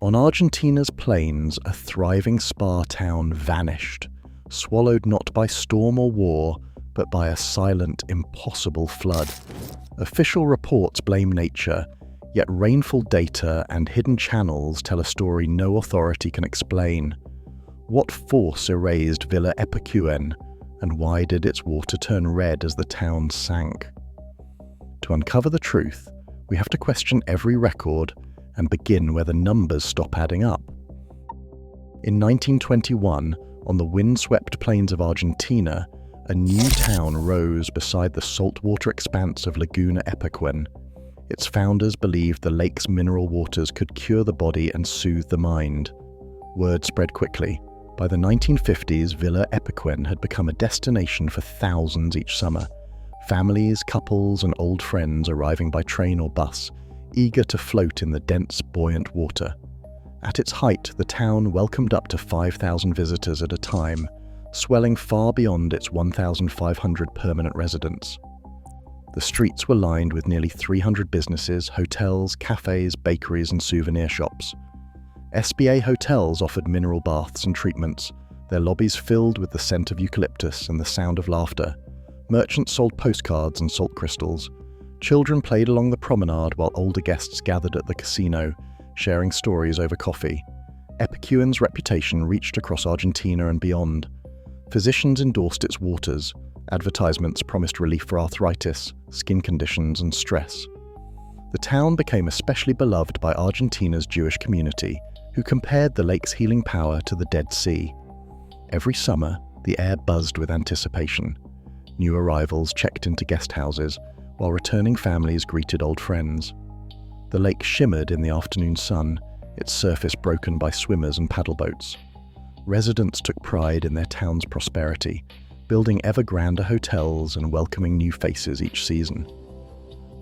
On Argentina's plains, a thriving spa town vanished, swallowed not by storm or war, but by a silent, impossible flood. Official reports blame nature, yet rainfall data and hidden channels tell a story no authority can explain. What force erased Villa Epecuen, and why did its water turn red as the town sank? To uncover the truth, we have to question every record and begin where the numbers stop adding up. In 1921, on the windswept plains of Argentina, a new town rose beside the saltwater expanse of Laguna Epecuen. Its founders believed the lake's mineral waters could cure the body and soothe the mind. Word spread quickly. By the 1950s, Villa Epecuen had become a destination for thousands each summer. Families, couples, and old friends arriving by train or bus, eager to float in the dense, buoyant water. At its height, the town welcomed up to 5,000 visitors at a time, swelling far beyond its 1,500 permanent residents. The streets were lined with nearly 300 businesses, hotels, cafes, bakeries, and souvenir shops. SBA hotels offered mineral baths and treatments, their lobbies filled with the scent of eucalyptus and the sound of laughter. Merchants sold postcards and salt crystals. Children played along the promenade while older guests gathered at the casino, sharing stories over coffee. Epecuen's reputation reached across Argentina and beyond. Physicians endorsed its waters. Advertisements promised relief for arthritis, skin conditions, and stress. The town became especially beloved by Argentina's Jewish community, who compared the lake's healing power to the Dead Sea. Every summer, the air buzzed with anticipation. New arrivals checked into guest houses, while returning families greeted old friends. The lake shimmered in the afternoon sun, its surface broken by swimmers and paddle boats. Residents took pride in their town's prosperity, building ever grander hotels and welcoming new faces each season.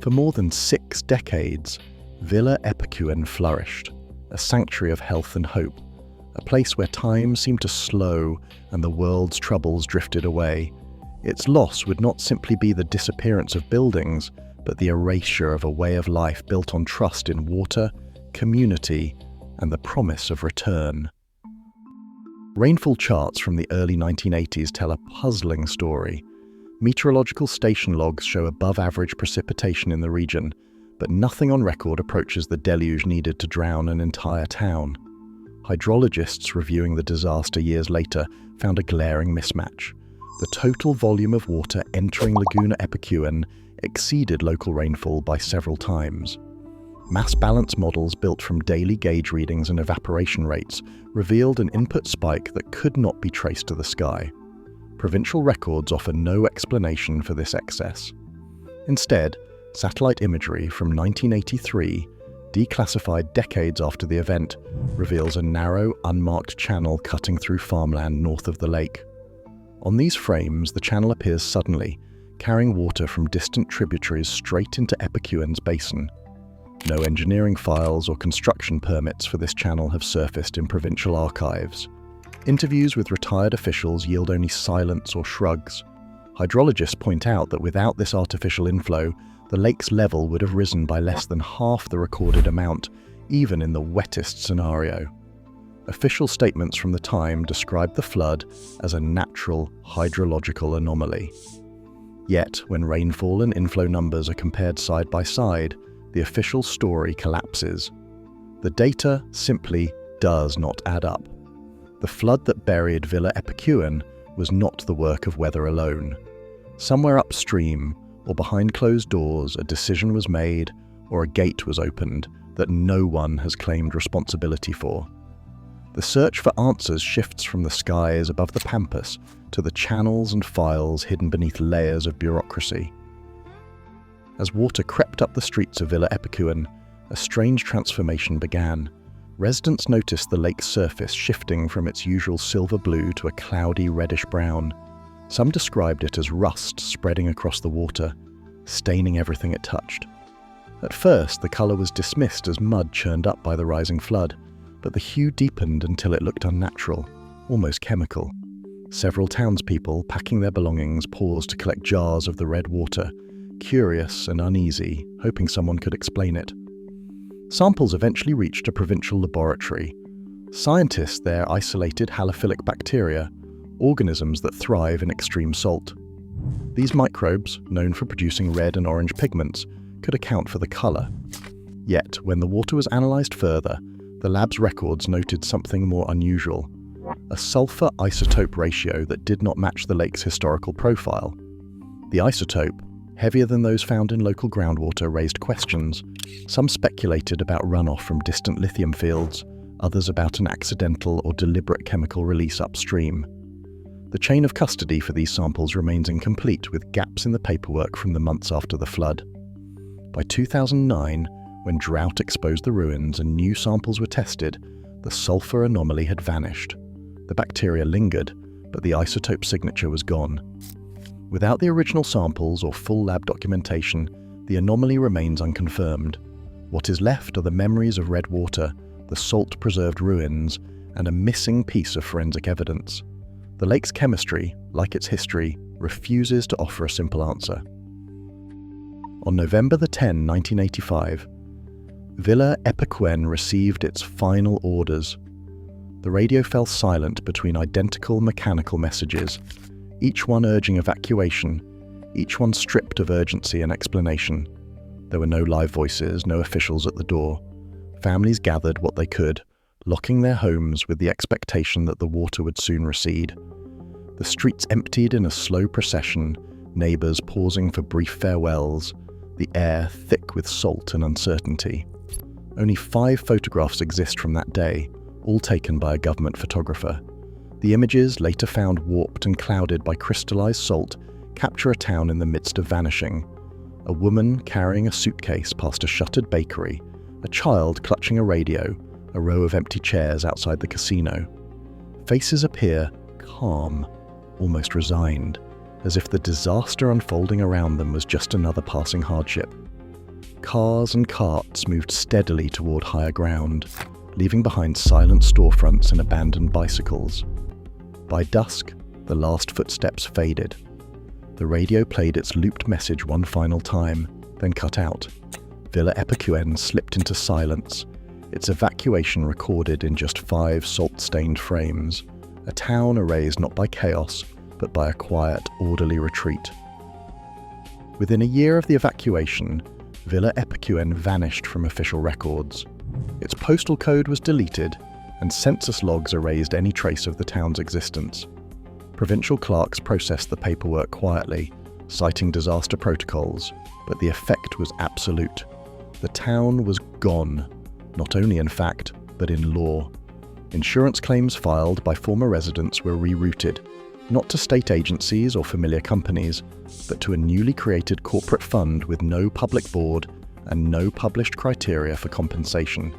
For more than 6 decades, Villa Epecuen flourished, a sanctuary of health and hope, a place where time seemed to slow and the world's troubles drifted away. Its loss would not simply be the disappearance of buildings, but the erasure of a way of life built on trust in water, community, and the promise of return. Rainfall charts from the early 1980s tell a puzzling story. Meteorological station logs show above-average precipitation in the region, but nothing on record approaches the deluge needed to drown an entire town. Hydrologists reviewing the disaster years later found a glaring mismatch. The total volume of water entering Laguna Epecuen exceeded local rainfall by several times. Mass balance models built from daily gauge readings and evaporation rates revealed an input spike that could not be traced to the sky. Provincial records offer no explanation for this excess. Instead, satellite imagery from 1983, declassified decades after the event, reveals a narrow, unmarked channel cutting through farmland north of the lake. On these frames, the channel appears suddenly, carrying water from distant tributaries straight into Epecuen's basin. No engineering files or construction permits for this channel have surfaced in provincial archives. Interviews with retired officials yield only silence or shrugs. Hydrologists point out that without this artificial inflow, the lake's level would have risen by less than half the recorded amount, even in the wettest scenario. Official statements from the time describe the flood as a natural hydrological anomaly. Yet, when rainfall and inflow numbers are compared side by side, the official story collapses. The data simply does not add up. The flood that buried Villa Epecuen was not the work of weather alone. Somewhere upstream, or behind closed doors, a decision was made or a gate was opened that no one has claimed responsibility for. The search for answers shifts from the skies above the pampas to the channels and files hidden beneath layers of bureaucracy. As water crept up the streets of Villa Epecuen, a strange transformation began. Residents noticed the lake's surface shifting from its usual silver blue to a cloudy reddish-brown. Some described it as rust spreading across the water, staining everything it touched. At first, the color was dismissed as mud churned up by the rising flood, but the hue deepened until it looked unnatural, almost chemical. Several townspeople, packing their belongings, paused to collect jars of the red water, curious and uneasy, hoping someone could explain it. Samples eventually reached a provincial laboratory. Scientists there isolated halophilic bacteria, organisms that thrive in extreme salt. These microbes, known for producing red and orange pigments, could account for the colour. Yet, when the water was analysed further, the lab's records noted something more unusual: a sulfur isotope ratio that did not match the lake's historical profile. The isotope, heavier than those found in local groundwater, raised questions. Some speculated about runoff from distant lithium fields, others about an accidental or deliberate chemical release upstream. The chain of custody for these samples remains incomplete, with gaps in the paperwork from the months after the flood. By 2009, when drought exposed the ruins and new samples were tested, the sulfur anomaly had vanished. The bacteria lingered, but the isotope signature was gone. Without the original samples or full lab documentation, the anomaly remains unconfirmed. What is left are the memories of red water, the salt-preserved ruins, and a missing piece of forensic evidence. The lake's chemistry, like its history, refuses to offer a simple answer. On November 10, 1985, Villa Epecuen received its final orders. The radio fell silent between identical mechanical messages, each one urging evacuation, each one stripped of urgency and explanation. There were no live voices, no officials at the door. Families gathered what they could, locking their homes with the expectation that the water would soon recede. The streets emptied in a slow procession, neighbours pausing for brief farewells, the air thick with salt and uncertainty. Only 5 photographs exist from that day, all taken by a government photographer. The images, later found warped and clouded by crystallized salt, capture a town in the midst of vanishing. A woman carrying a suitcase past a shuttered bakery, a child clutching a radio, a row of empty chairs outside the casino. Faces appear calm, almost resigned, as if the disaster unfolding around them was just another passing hardship. Cars and carts moved steadily toward higher ground, leaving behind silent storefronts and abandoned bicycles. By dusk, the last footsteps faded. The radio played its looped message one final time, then cut out. Villa Epecuen slipped into silence, its evacuation recorded in just 5 salt-stained frames, a town erased not by chaos, but by a quiet, orderly retreat. Within a year of the evacuation, Villa Epecuen vanished from official records. Its postal code was deleted, and census logs erased any trace of the town's existence. Provincial clerks processed the paperwork quietly, citing disaster protocols, but the effect was absolute. The town was gone, not only in fact, but in law. Insurance claims filed by former residents were rerouted, not to state agencies or familiar companies, but to a newly created corporate fund with no public board and no published criteria for compensation.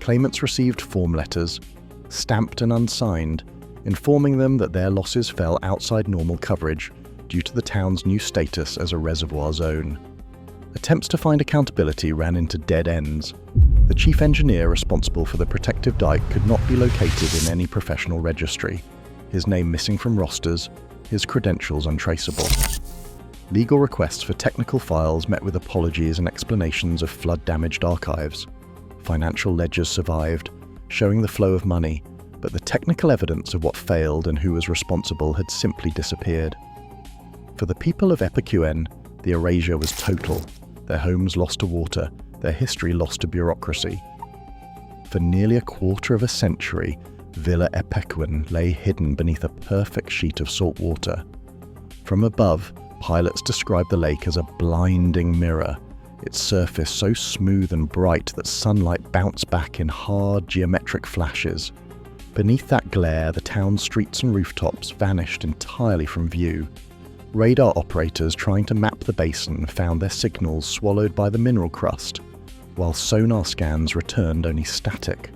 Claimants received form letters, stamped and unsigned, informing them that their losses fell outside normal coverage due to the town's new status as a reservoir zone. Attempts to find accountability ran into dead ends. The chief engineer responsible for the protective dike could not be located in any professional registry, his name missing from rosters, his credentials untraceable. Legal requests for technical files met with apologies and explanations of flood-damaged archives. Financial ledgers survived, showing the flow of money, but the technical evidence of what failed and who was responsible had simply disappeared. For the people of Epecuen, the erasure was total, their homes lost to water, their history lost to bureaucracy. For nearly a quarter of a century, Villa Epecuen lay hidden beneath a perfect sheet of salt water. From above, pilots described the lake as a blinding mirror, its surface so smooth and bright that sunlight bounced back in hard geometric flashes. Beneath that glare, the town's streets and rooftops vanished entirely from view. Radar operators trying to map the basin found their signals swallowed by the mineral crust, while sonar scans returned only static.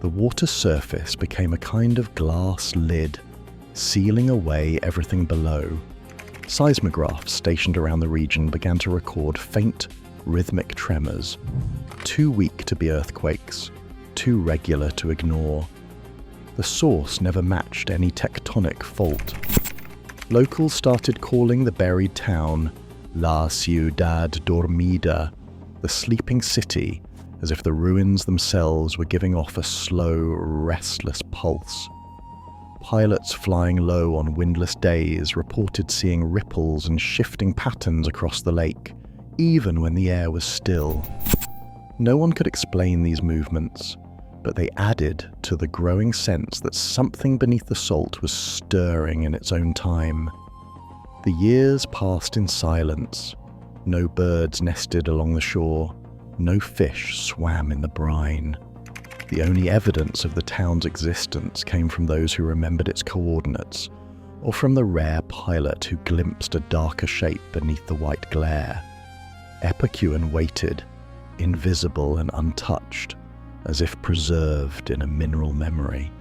The water's surface became a kind of glass lid, sealing away everything below. Seismographs stationed around the region began to record faint, rhythmic tremors, too weak to be earthquakes, too regular to ignore. The source never matched any tectonic fault. Locals started calling the buried town La Ciudad Dormida, the sleeping city, as if the ruins themselves were giving off a slow, restless pulse. Pilots flying low on windless days reported seeing ripples and shifting patterns across the lake, even when the air was still. No one could explain these movements, but they added to the growing sense that something beneath the salt was stirring in its own time. The years passed in silence. No birds nested along the shore. No fish swam in the brine. The only evidence of the town's existence came from those who remembered its coordinates, or from the rare pilot who glimpsed a darker shape beneath the white glare. Epecuen waited, invisible and untouched, as if preserved in a mineral memory.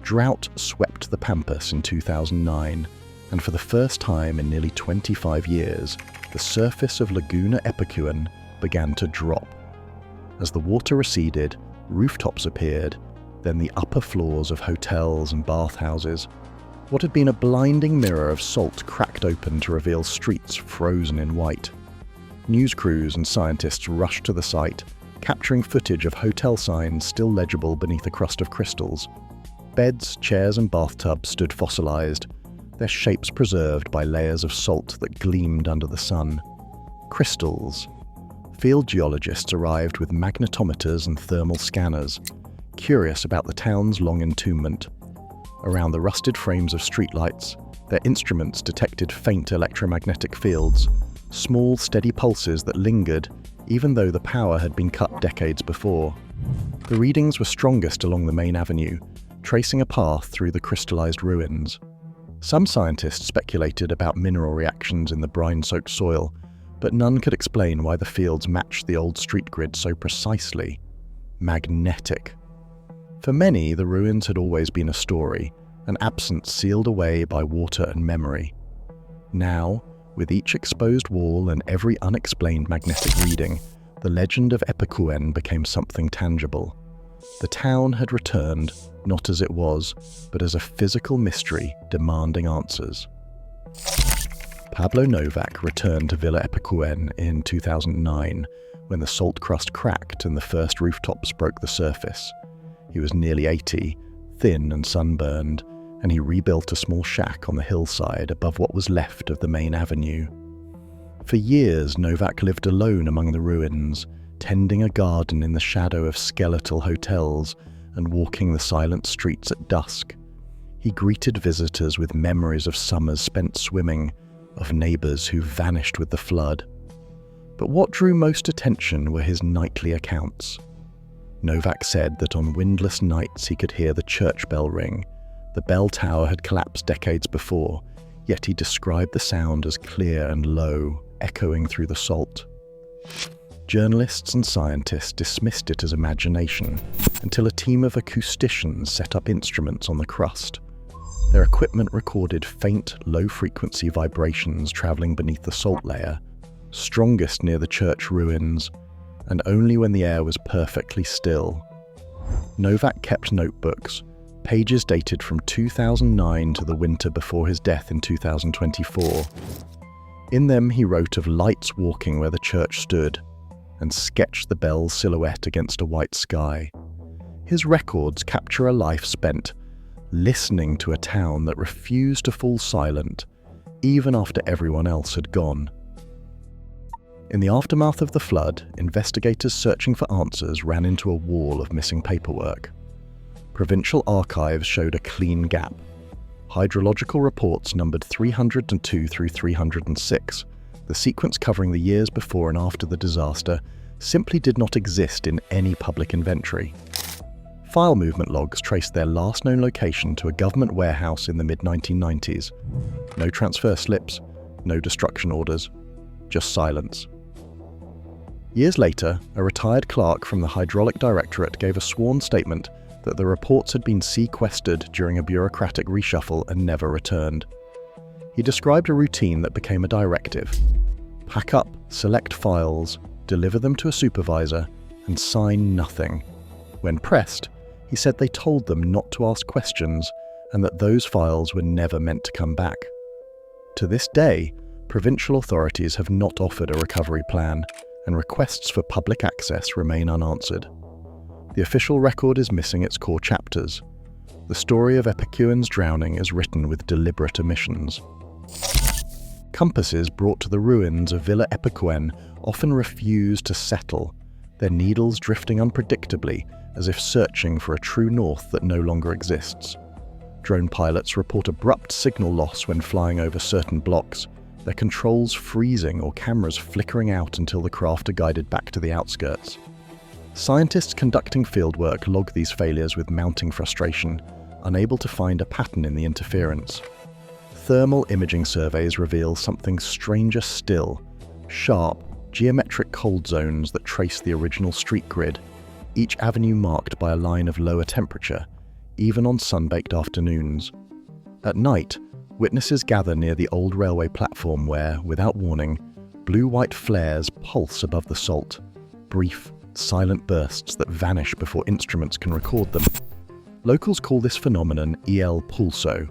Drought swept the Pampas in 2009, and for the first time in nearly 25 years, the surface of Laguna Epecuen began to drop. As the water receded, rooftops appeared, then the upper floors of hotels and bathhouses. What had been a blinding mirror of salt cracked open to reveal streets frozen in white. News crews and scientists rushed to the site, capturing footage of hotel signs still legible beneath a crust of crystals. Beds, chairs and bathtubs stood fossilized, their shapes preserved by layers of salt that gleamed under the sun. Crystals. Field geologists arrived with magnetometers and thermal scanners, curious about the town's long entombment. Around the rusted frames of streetlights, their instruments detected faint electromagnetic fields, small, steady pulses that lingered even though the power had been cut decades before. The readings were strongest along the main avenue, tracing a path through the crystallized ruins. Some scientists speculated about mineral reactions in the brine-soaked soil, but none could explain why the fields matched the old street grid so precisely. Magnetic. For many, the ruins had always been a story, an absence sealed away by water and memory. Now, with each exposed wall and every unexplained magnetic reading, the legend of Epecuen became something tangible. The town had returned, not as it was, but as a physical mystery demanding answers. Pablo Novak returned to Villa Epecuen in 2009, when the salt crust cracked and the first rooftops broke the surface. He was nearly 80, thin and sunburned, and he rebuilt a small shack on the hillside above what was left of the main avenue. For years, Novak lived alone among the ruins, tending a garden in the shadow of skeletal hotels and walking the silent streets at dusk. He greeted visitors with memories of summers spent swimming, of neighbors who vanished with the flood. But what drew most attention were his nightly accounts. Novak said that on windless nights he could hear the church bell ring. The bell tower had collapsed decades before, yet he described the sound as clear and low, echoing through the salt. Journalists and scientists dismissed it as imagination until a team of acousticians set up instruments on the crust. Their equipment recorded faint, low-frequency vibrations traveling beneath the salt layer, strongest near the church ruins, and only when the air was perfectly still. Novak kept notebooks, pages dated from 2009 to the winter before his death in 2024. In them he wrote of lights walking where the church stood, and sketched the bell's silhouette against a white sky. His records capture a life spent listening to a town that refused to fall silent, even after everyone else had gone. In the aftermath of the flood, investigators searching for answers ran into a wall of missing paperwork. Provincial archives showed a clean gap. Hydrological reports numbered 302 through 306. The sequence covering the years before and after the disaster simply did not exist in any public inventory. File movement logs traced their last known location to a government warehouse in the mid-1990s. No transfer slips, no destruction orders, just silence. Years later, a retired clerk from the Hydraulic Directorate gave a sworn statement that the reports had been sequestered during a bureaucratic reshuffle and never returned. He described a routine that became a directive. Pack up, select files, deliver them to a supervisor, and sign nothing. When pressed, he said they told them not to ask questions and that those files were never meant to come back. To this day, provincial authorities have not offered a recovery plan, and requests for public access remain unanswered. The official record is missing its core chapters. The story of Epecuen's drowning is written with deliberate omissions. Compasses brought to the ruins of Villa Epecuen often refuse to settle, their needles drifting unpredictably as if searching for a true north that no longer exists. Drone pilots report abrupt signal loss when flying over certain blocks, their controls freezing or cameras flickering out until the craft are guided back to the outskirts. Scientists conducting fieldwork log these failures with mounting frustration, unable to find a pattern in the interference. Thermal imaging surveys reveal something stranger still: sharp, geometric cold zones that trace the original street grid, each avenue marked by a line of lower temperature, even on sun-baked afternoons. At night, witnesses gather near the old railway platform where, without warning, blue-white flares pulse above the salt, brief, silent bursts that vanish before instruments can record them. Locals call this phenomenon Pulso.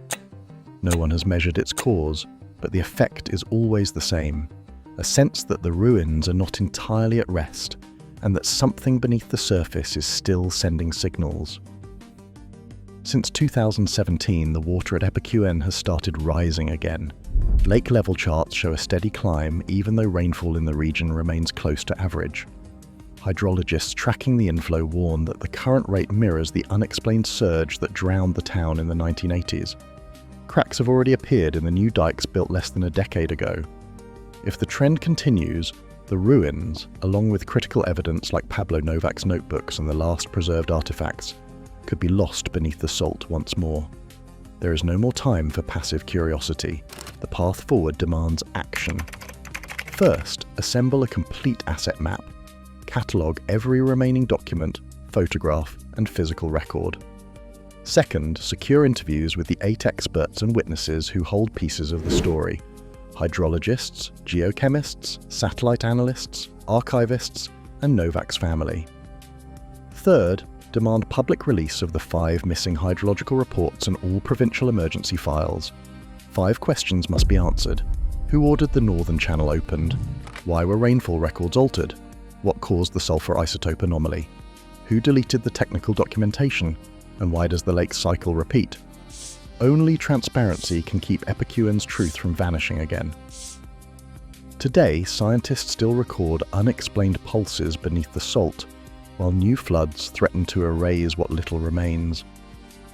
No one has measured its cause, but the effect is always the same: a sense that the ruins are not entirely at rest, and that something beneath the surface is still sending signals. Since 2017, the water at Epecuen has started rising again. Lake level charts show a steady climb even though rainfall in the region remains close to average. Hydrologists tracking the inflow warn that the current rate mirrors the unexplained surge that drowned the town in the 1980s. Cracks have already appeared in the new dikes built less than a decade ago. If the trend continues, the ruins, along with critical evidence like Pablo Novak's notebooks and the last preserved artifacts, could be lost beneath the salt once more. There is no more time for passive curiosity. The path forward demands action. First, assemble a complete asset map. Catalogue every remaining document, photograph, and physical record. Second, secure interviews with the 8 experts and witnesses who hold pieces of the story: hydrologists, geochemists, satellite analysts, archivists, and Novak's family. Third, demand public release of the 5 missing hydrological reports and all provincial emergency files. 5 questions must be answered. Who ordered the northern channel opened? Why were rainfall records altered? What caused the sulfur isotope anomaly? Who deleted the technical documentation? And why does the lake cycle repeat? Only transparency can keep Epecuen's truth from vanishing again. Today, scientists still record unexplained pulses beneath the salt, while new floods threaten to erase what little remains.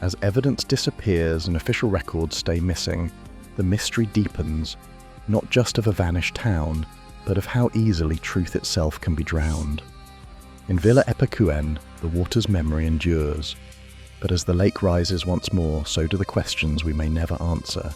As evidence disappears and official records stay missing, the mystery deepens, not just of a vanished town, but of how easily truth itself can be drowned. In Villa Epecuen, the water's memory endures, but as the lake rises once more, so do the questions we may never answer.